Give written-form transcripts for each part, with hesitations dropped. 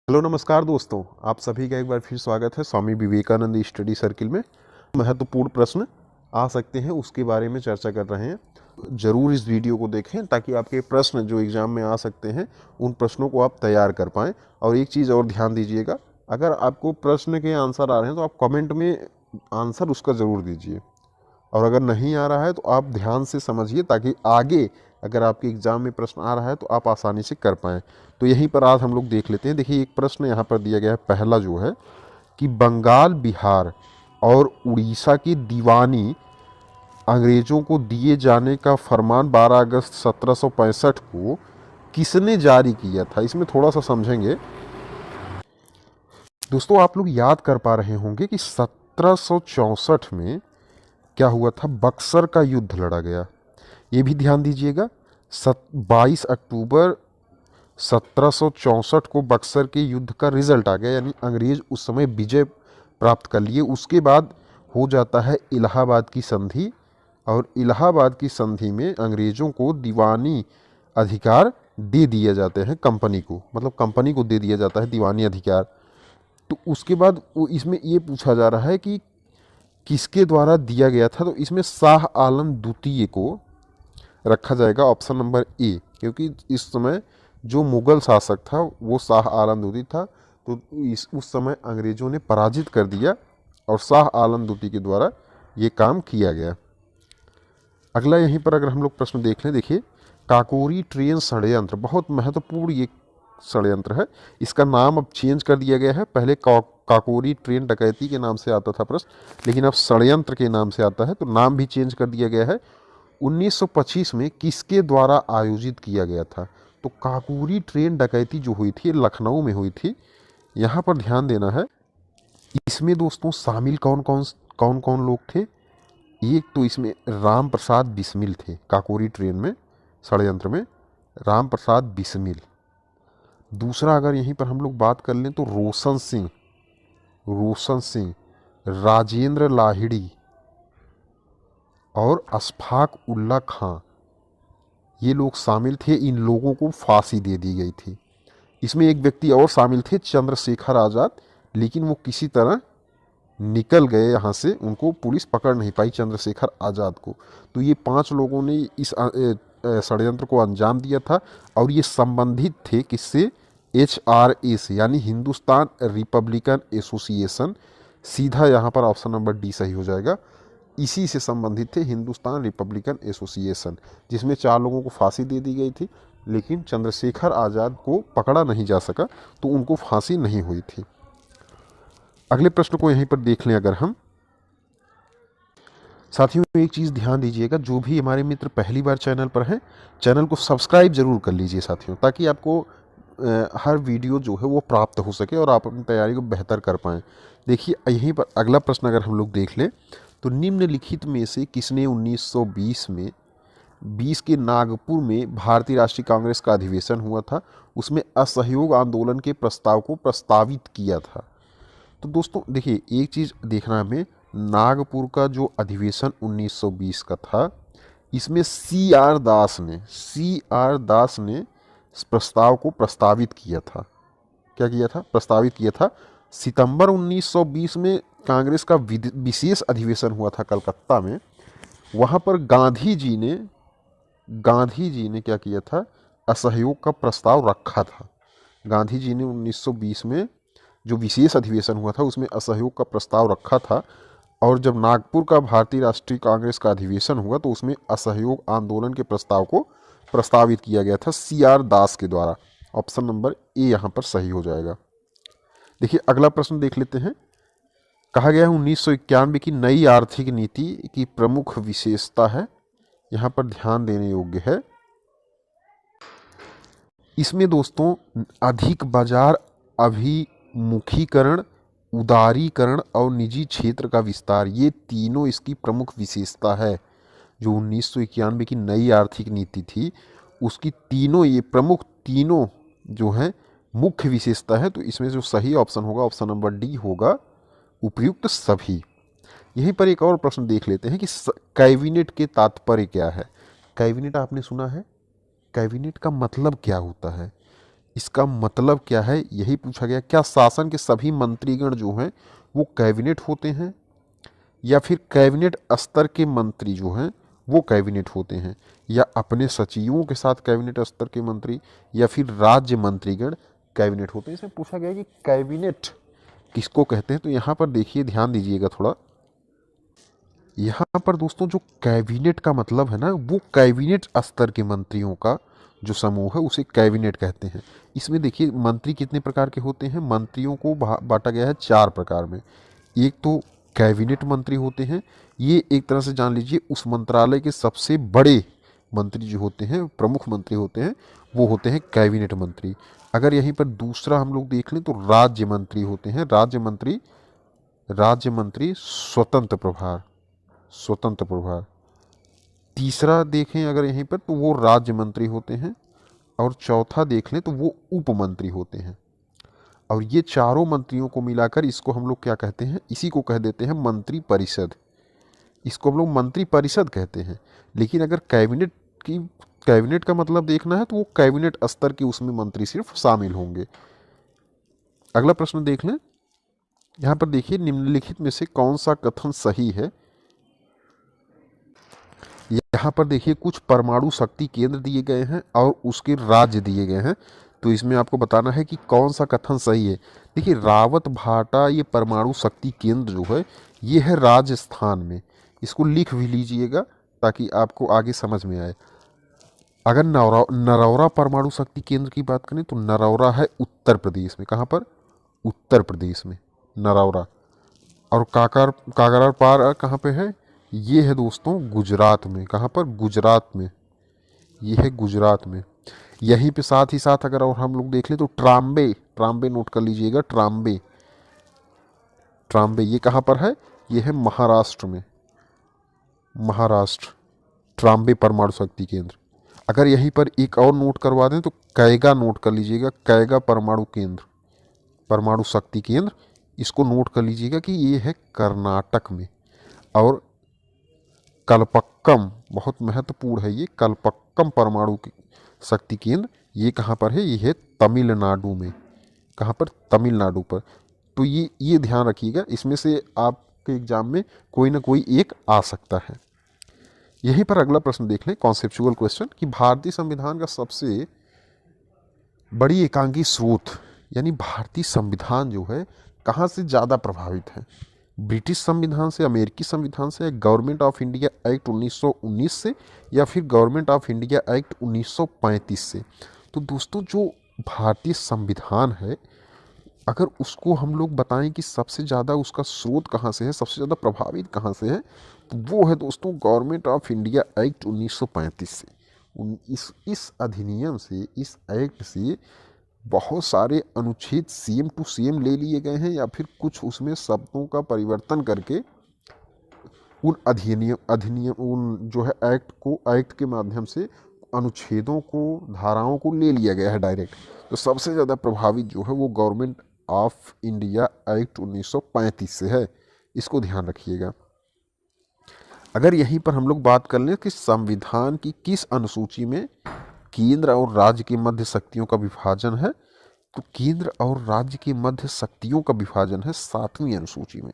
Hello नमस्कार दोस्तों, आप सभी का एक बार फिर स्वागत है स्वामी विवेकानंद स्टडी सर्किल में। महत्वपूर्ण प्रश्न आ सकते हैं उसके बारे में चर्चा कर रहे हैं। ज़रूर इस वीडियो को देखें ताकि आपके प्रश्न जो एग्ज़ाम में आ सकते हैं उन प्रश्नों को आप तैयार कर पाएँ। और एक चीज़ और ध्यान दीजिएगा, अगर आपको प्रश्न के आंसर आ रहे हैं तो आप कमेंट में आंसर उसका ज़रूर दीजिए, और अगर नहीं आ रहा है तो आप ध्यान से समझिए ताकि आगे अगर आपके एग्ज़ाम में प्रश्न आ रहा है तो आप आसानी से कर पाएँ। तो यहीं पर आज हम लोग देख लेते हैं। देखिए, एक प्रश्न यहाँ पर दिया गया है, पहला जो है कि बंगाल, बिहार और उड़ीसा की दीवानी अंग्रेज़ों को दिए जाने का फरमान 12 अगस्त 1765 को किसने जारी किया था। इसमें थोड़ा सा समझेंगे दोस्तों। आप लोग याद कर पा रहे होंगे कि 1764 में क्या हुआ था, बक्सर का युद्ध लड़ा गया। ये भी ध्यान दीजिएगा, 22 अक्टूबर 1764 को बक्सर के युद्ध का रिजल्ट आ गया, यानी अंग्रेज उस समय विजय प्राप्त कर लिए। उसके बाद हो जाता है इलाहाबाद की संधि, और इलाहाबाद की संधि में अंग्रेज़ों को दीवानी अधिकार दे दिए जाते हैं कंपनी को, मतलब कंपनी को दे दिया जाता है दीवानी अधिकार। तो उसके बाद वो इसमें ये पूछा जा रहा है कि किसके द्वारा दिया गया था, तो इसमें शाह आलम द्वितीय को रखा जाएगा, ऑप्शन नंबर ए, क्योंकि इस समय जो मुगल शासक था वो शाह आलम द्वितीय था। तो उस समय अंग्रेज़ों ने पराजित कर दिया और शाह आलम द्वितीय के द्वारा ये काम किया गया। अगला यहीं पर अगर हम लोग प्रश्न देख लें, देखिए, काकोरी ट्रेन षड्यंत्र, बहुत महत्वपूर्ण ये षड्यंत्र है। इसका नाम अब चेंज कर दिया गया है। पहले काकोरी ट्रेन डकैती के नाम से आता था प्रश्न, लेकिन अब षड्यंत्र के नाम से आता है, तो नाम भी चेंज कर दिया गया है। 1925 में किसके द्वारा आयोजित किया गया था, तो काकोरी ट्रेन डकैती जो हुई थी लखनऊ में हुई थी। यहाँ पर ध्यान देना है, इसमें दोस्तों शामिल कौन कौन लोग थे। एक तो इसमें राम प्रसाद बिस्मिल थे, काकोरी ट्रेन में षड्यंत्र में राम प्रसाद बिस्मिल। दूसरा अगर यहीं पर हम लोग बात कर लें तो रोशन सिंह, राजेंद्र लाहिड़ी और अशफाक उल्ला खां, ये लोग शामिल थे। इन लोगों को फांसी दे दी गई थी। इसमें एक व्यक्ति और शामिल थे, चंद्रशेखर आज़ाद, लेकिन वो किसी तरह निकल गए यहाँ से, उनको पुलिस पकड़ नहीं पाई, चंद्रशेखर आज़ाद को। तो ये 5 लोगों ने इस षड्यंत्र को अंजाम दिया था, और ये संबंधित थे किससे, HRA से, यानी हिंदुस्तान रिपब्लिकन एसोसिएशन। सीधा यहाँ पर ऑप्शन नंबर डी सही हो जाएगा। इसी से संबंधित थे, हिंदुस्तान रिपब्लिकन एसोसिएशन, जिसमें 4 लोगों को फांसी दे दी गई थी, लेकिन चंद्रशेखर आज़ाद को पकड़ा नहीं जा सका, तो उनको फांसी नहीं हुई थी। अगले प्रश्न को यहीं पर देख लें अगर हम। साथियों, एक चीज़ ध्यान दीजिएगा, जो भी हमारे मित्र पहली बार चैनल पर हैं, चैनल को सब्सक्राइब जरूर कर लीजिए साथियों, ताकि आपको हर वीडियो जो है वो प्राप्त हो सके और आप अपनी तैयारी को बेहतर कर पाएँ। देखिए, यहीं पर अगला प्रश्न अगर हम लोग देख लें, तो निम्नलिखित में से किसने 1920 में 20 के नागपुर में भारतीय राष्ट्रीय कांग्रेस का अधिवेशन हुआ था, उसमें असहयोग आंदोलन के प्रस्ताव को प्रस्तावित किया था। तो दोस्तों देखिए, एक चीज़ देखना हमें, नागपुर का जो अधिवेशन 1920 का था, इसमें सी आर दास ने इस प्रस्ताव को प्रस्तावित किया था। क्या किया था, प्रस्तावित किया था। सितंबर 1920 में कांग्रेस का विशेष अधिवेशन हुआ था कलकत्ता में। वहाँ पर गांधी जी ने क्या किया था, असहयोग का प्रस्ताव रखा था। गांधी जी ने 1920 में जो विशेष अधिवेशन हुआ था उसमें असहयोग का प्रस्ताव रखा था, और जब नागपुर का भारतीय राष्ट्रीय कांग्रेस का अधिवेशन हुआ तो उसमें असहयोग आंदोलन के प्रस्ताव को प्रस्तावित किया गया था CR दास के द्वारा। ऑप्शन नंबर ए यहाँ पर सही हो जाएगा। देखिए, अगला प्रश्न देख लेते हैं। कहा गया है 1991 की नई आर्थिक नीति की प्रमुख विशेषता है, यहाँ पर ध्यान देने योग्य है। इसमें दोस्तों अधिक बाजार अभिमुखीकरण, उदारीकरण और निजी क्षेत्र का विस्तार, ये तीनों इसकी प्रमुख विशेषता है। जो 1991 की नई आर्थिक नीति थी उसकी तीनों जो हैं मुख्य विशेषता है। तो इसमें जो सही ऑप्शन होगा, ऑप्शन नंबर डी होगा, उपयुक्त सभी। यहीं पर एक और प्रश्न देख लेते हैं कि कैबिनेट के तात्पर्य क्या है। कैबिनेट आपने सुना है, कैबिनेट का मतलब क्या होता है। इसका मतलब क्या है, यही पूछा गया। क्या शासन के सभी मंत्रीगण जो हैं वो कैबिनेट होते हैं, या फिर कैबिनेट स्तर के मंत्री जो हैं वो कैबिनेट होते हैं, या अपने सचिवों के साथ कैबिनेट स्तर के मंत्री, या फिर राज्य मंत्रीगण कैबिनेट होते हैं। इसमें पूछा गया कि कैबिनेट किसको कहते हैं। तो यहाँ पर देखिए, ध्यान दीजिएगा थोड़ा। यहाँ पर दोस्तों जो कैबिनेट का मतलब है ना, वो कैबिनेट स्तर के मंत्रियों का जो समूह है उसे कैबिनेट कहते हैं। इसमें देखिए मंत्री कितने प्रकार के होते हैं। मंत्रियों को बांटा गया है 4 प्रकार में। एक तो कैबिनेट मंत्री होते हैं, ये एक तरह से जान लीजिए उस मंत्रालय के सबसे बड़े मंत्री जो होते हैं, प्रमुख मंत्री होते हैं, वो होते हैं कैबिनेट मंत्री। अगर यहीं पर दूसरा हम लोग देख लें तो राज्य मंत्री होते हैं। राज्य मंत्री स्वतंत्र प्रभार, स्वतंत्र प्रभार। तीसरा देखें अगर यहीं पर तो वो राज्य मंत्री होते हैं, और चौथा देख लें तो वो उप मंत्री होते हैं। और ये चारों मंत्रियों को मिलाकर इसको हम लोग क्या कहते हैं, इसी को कह देते हैं मंत्री परिषद। इसको हम लोग मंत्री परिषद कहते हैं। लेकिन अगर कैबिनेट का मतलब देखना है तो वो कैबिनेट स्तर के उसमें मंत्री सिर्फ शामिल होंगे। अगला प्रश्न देख लें। यहाँ पर देखिए निम्नलिखित में से कौन सा कथन सही है। यहाँ पर देखिए कुछ परमाणु शक्ति केंद्र दिए गए हैं और उसके राज्य दिए गए हैं। तो इसमें आपको बताना है कि कौन सा कथन सही है। देखिए रावत भाटा ये परमाणु शक्ति केंद्र जो है ये है राजस्थान में। इसको लिख भी लीजिएगा ताकि आपको आगे समझ में आए। अगर नरौरा परमाणु शक्ति केंद्र की बात करें तो नरौरा है उत्तर प्रदेश में। कहाँ पर? उत्तर प्रदेश में नरौरा। और काकरा पार कहाँ पे है? ये है दोस्तों गुजरात में। कहाँ पर? गुजरात में। ये है गुजरात में। यहीं पे साथ ही साथ अगर और हम लोग देख लें तो ट्राम्बे, ट्राम्बे नोट कर लीजिएगा। ट्राम्बे, ट्राम्बे ये कहाँ पर है? ये है महाराष्ट्र में। महाराष्ट्र, ट्राम्बे परमाणु शक्ति केंद्र। अगर यहीं पर एक और नोट करवा दें तो कैगा नोट कर लीजिएगा। कैगा परमाणु केंद्र, परमाणु शक्ति केंद्र, इसको नोट कर लीजिएगा कि ये है कर्नाटक में। और कलपक्कम बहुत महत्वपूर्ण है, ये कलपक्कम परमाणु शक्ति केंद्र ये कहाँ पर है? ये है तमिलनाडु में। कहाँ पर? तमिलनाडु पर। तो ये ध्यान रखिएगा, इसमें से आपके एग्जाम में कोई ना कोई एक आ सकता है। यहीं पर अगला प्रश्न देख लें, कॉन्सेप्चुअल क्वेश्चन, कि भारतीय संविधान का सबसे बड़ी एकांकी स्रोत यानी भारतीय संविधान जो है कहाँ से ज़्यादा प्रभावित है? ब्रिटिश संविधान से, अमेरिकी संविधान से, गवर्नमेंट ऑफ इंडिया एक्ट 1919 से, या फिर गवर्नमेंट ऑफ इंडिया एक्ट 1935 से? तो दोस्तों जो भारतीय संविधान है अगर उसको हम लोग बताएं कि सबसे ज़्यादा उसका स्रोत कहाँ से है, सबसे ज़्यादा प्रभावित कहाँ से है, तो वो है दोस्तों गवर्नमेंट ऑफ इंडिया एक्ट 1935 से। इस अधिनियम से, इस एक्ट से बहुत सारे अनुच्छेद सेम टू सेम ले लिए गए हैं, या फिर कुछ उसमें शब्दों का परिवर्तन करके उन अधिनियम उन जो है एक्ट के माध्यम से अनुच्छेदों को, धाराओं को ले लिया गया है डायरेक्ट। तो सबसे ज़्यादा प्रभावित जो है वो गवर्नमेंट ऑफ इंडिया एक्ट 1935 से है। इसको ध्यान रखिएगा। अगर यहीं पर हम लोग बात कर लें कि संविधान की किस अनुसूची में केंद्र और राज्य के मध्य शक्तियों का विभाजन है, तो केंद्र और राज्य के मध्य शक्तियों का विभाजन है 7वीं अनुसूची में।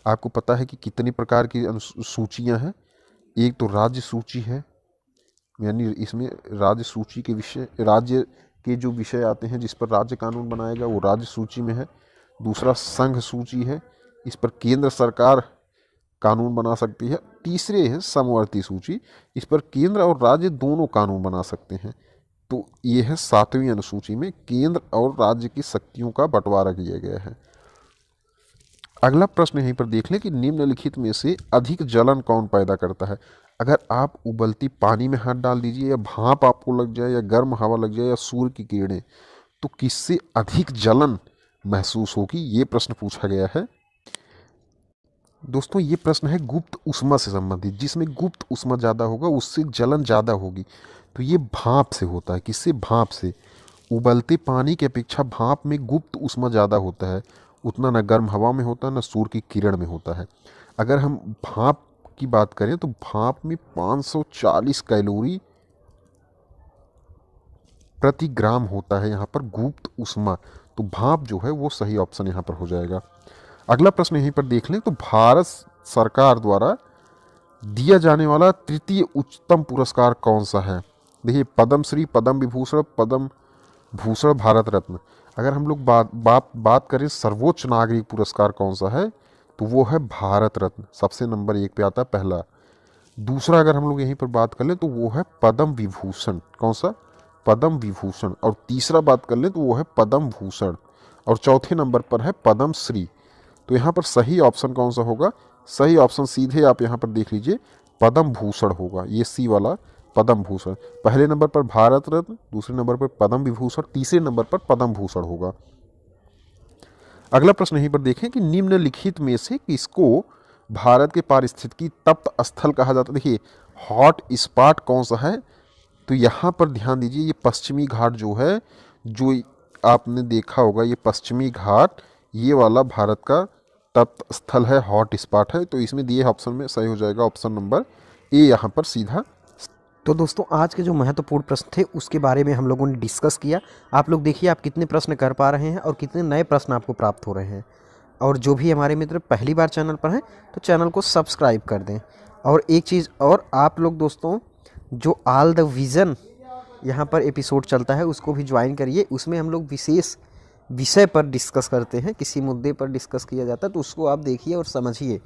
आपको पता है कि कितनी प्रकार की सूचियां हैं। एक तो राज्य सूची है, यानी इसमें राज्य सूची के विषय, राज्य के जो विषय आते हैं जिस पर राज्य कानून बनाएगा वो राज्य सूची में है। दूसरा संघ सूची है, इस पर केंद्र सरकार कानून बना सकती है। तीसरे है समवर्ती सूची, इस पर केंद्र और राज्य दोनों कानून बना सकते हैं। तो ये है 7वीं अनुसूची में केंद्र और राज्य की शक्तियों का बंटवारा किया गया है। अगला प्रश्न यहीं पर देख लें कि निम्नलिखित में से अधिक जलन कौन पैदा करता है। अगर आप उबलती पानी में हाथ डाल दीजिए, या भाप आपको लग जाए, या गर्म हवा लग जाए, या सूर्य की किरणें, तो किससे अधिक जलन महसूस होगी, ये प्रश्न पूछा गया है। दोस्तों ये प्रश्न है गुप्त ऊष्मा से संबंधित। जिसमें गुप्त ऊष्मा ज़्यादा होगा उससे जलन ज़्यादा होगी। तो ये भाप से होता है। किससे? भाप से। उबलते पानी की अपेक्षा भाप में गुप्त ऊष्मा ज़्यादा होता है। उतना न गर्म हवा में होता है, न सूर्य की किरण में होता है। अगर हम भाप की बात करें तो भाप में 540 कैलोरी प्रति ग्राम होता है यहाँ पर गुप्त ऊष्मा। तो भाप जो है वो सही ऑप्शन यहाँ पर हो जाएगा। अगला प्रश्न यहीं पर देख लें, तो भारत सरकार द्वारा दिया जाने वाला तृतीय उच्चतम पुरस्कार कौन सा है? देखिए, पद्मश्री, पद्म विभूषण, पद्म भूषण, भारत रत्न। अगर हम लोग बात करें सर्वोच्च नागरिक पुरस्कार कौन सा है, तो वो है भारत रत्न, सबसे नंबर 1 पे आता है पहला। दूसरा अगर हम लोग यहीं पर बात कर लें तो वो है पद्म विभूषण। कौन सा? पद्म विभूषण। और तीसरा बात कर लें तो वो है पद्म भूषण। और चौथे नंबर पर है पद्म श्री। तो यहाँ पर सही ऑप्शन कौन सा होगा? सही ऑप्शन सीधे आप यहाँ पर देख लीजिए, पद्म भूषण होगा, ये सी वाला पद्म भूषण। पहले नंबर पर भारत रत्न, दूसरे नंबर पर पद्म विभूषण, तीसरे नंबर पर पद्म भूषण होगा। अगला प्रश्न यहीं पर देखें कि निम्नलिखित में से किसको भारत के पारिस्थितिकी तप्त स्थल कहा जाता है? देखिए, हॉट स्पॉट कौन सा है? तो यहाँ पर ध्यान दीजिए, ये पश्चिमी घाट जो है, जो आपने देखा होगा, ये पश्चिमी घाट, ये वाला भारत का तप्त स्थल है, हॉट स्पॉट है। तो इसमें दिए ऑप्शन में सही हो जाएगा ऑप्शन नंबर ए यहाँ पर सीधा। तो दोस्तों, आज के जो महत्वपूर्ण प्रश्न थे उसके बारे में हम लोगों ने डिस्कस किया। आप लोग देखिए आप कितने प्रश्न कर पा रहे हैं और कितने नए प्रश्न आपको प्राप्त हो रहे हैं। और जो भी हमारे मित्र पहली बार चैनल पर हैं तो चैनल को सब्सक्राइब कर दें। और एक चीज़ और, आप लोग दोस्तों जो ऑल द विज़न यहाँ पर एपिसोड चलता है उसको भी ज्वाइन करिए। उसमें हम लोग विशेष विषय पर डिस्कस करते हैं, किसी मुद्दे पर डिस्कस किया जाता है, तो उसको आप देखिए और समझिए